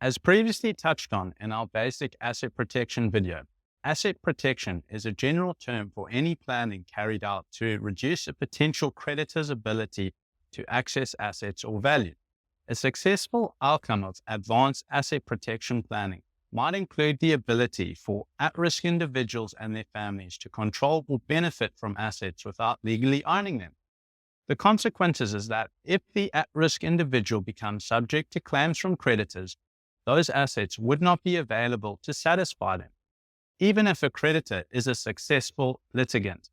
As previously touched on in our basic asset protection video, asset protection is a general term for any planning carried out to reduce a potential creditor's ability to access assets or value. A successful outcome of advanced asset protection planning might include the ability for at-risk individuals and their families to control or benefit from assets without legally owning them. The consequences is that if the at-risk individual becomes subject to claims from creditors, those assets would not be available to satisfy them, even if a creditor is a successful litigant.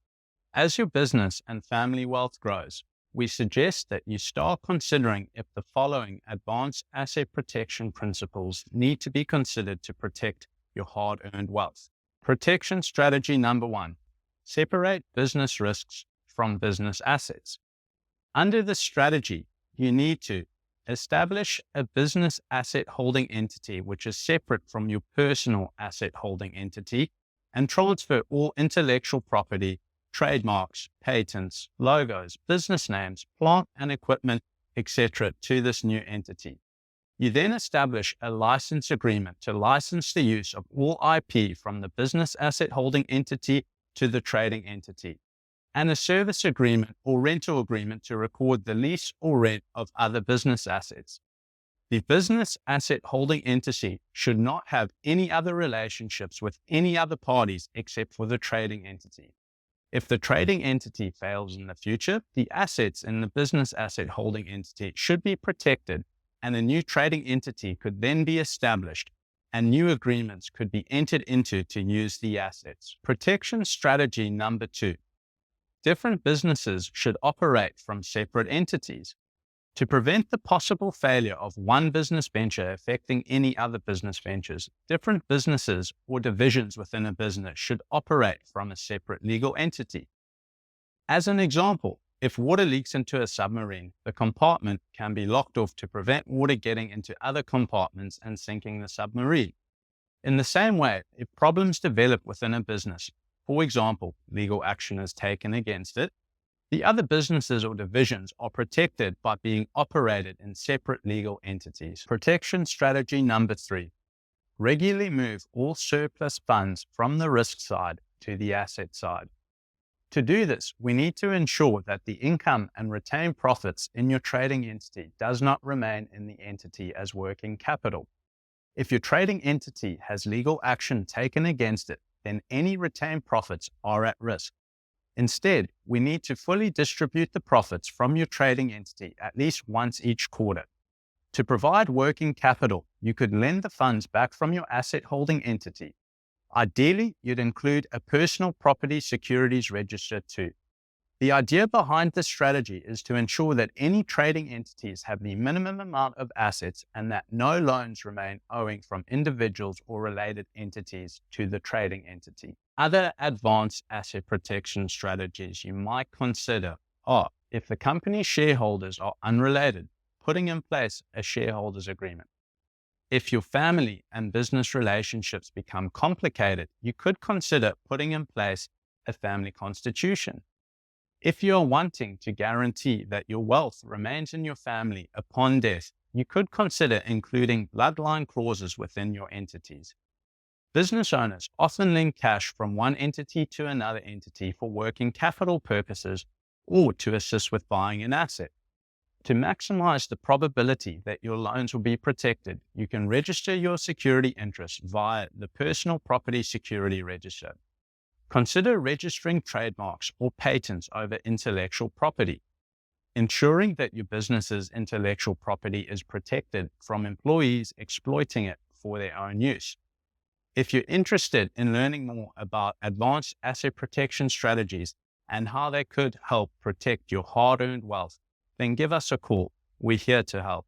As your business and family wealth grows, we suggest that you start considering if the following advanced asset protection principles need to be considered to protect your hard-earned wealth. Protection strategy number 1, separate business risks from business assets. Under this strategy, you need to establish a business asset holding entity which is separate from your personal asset holding entity and transfer all intellectual property, trademarks, patents, logos, business names, plant and equipment, etc. to this new entity. You then establish a license agreement to license the use of all IP from the business asset holding entity to the trading entity, and a service agreement or rental agreement to record the lease or rent of other business assets. The business asset holding entity should not have any other relationships with any other parties except for the trading entity. If the trading entity fails in the future, the assets in the business asset holding entity should be protected, and a new trading entity could then be established and new agreements could be entered into to use the assets. Protection strategy number 2. Different businesses should operate from separate entities. To prevent the possible failure of one business venture affecting any other business ventures, different businesses or divisions within a business should operate from a separate legal entity. As an example, if water leaks into a submarine, the compartment can be locked off to prevent water getting into other compartments and sinking the submarine. In the same way, if problems develop within a business, for example, legal action is taken against it, the other businesses or divisions are protected by being operated in separate legal entities. Protection strategy number 3. Regularly move all surplus funds from the risk side to the asset side. To do this, we need to ensure that the income and retained profits in your trading entity does not remain in the entity as working capital. If your trading entity has legal action taken against it, then any retained profits are at risk. Instead, we need to fully distribute the profits from your trading entity at least once each quarter. To provide working capital, you could lend the funds back from your asset holding entity. Ideally, you'd include a Personal Property Securities Register too. The idea behind this strategy is to ensure that any trading entities have the minimum amount of assets and that no loans remain owing from individuals or related entities to the trading entity. Other advanced asset protection strategies you might consider are, if the company's shareholders are unrelated, putting in place a shareholders agreement. If your family and business relationships become complicated, you could consider putting in place a family constitution. If you are wanting to guarantee that your wealth remains in your family upon death, you could consider including bloodline clauses within your entities. Business owners often link cash from one entity to another entity for working capital purposes or to assist with buying an asset. To maximize the probability that your loans will be protected, you can register your security interests via the Personal Property Securities Register. Consider registering trademarks or patents over intellectual property, ensuring that your business's intellectual property is protected from employees exploiting it for their own use. If you're interested in learning more about advanced asset protection strategies and how they could help protect your hard-earned wealth, then give us a call. We're here to help.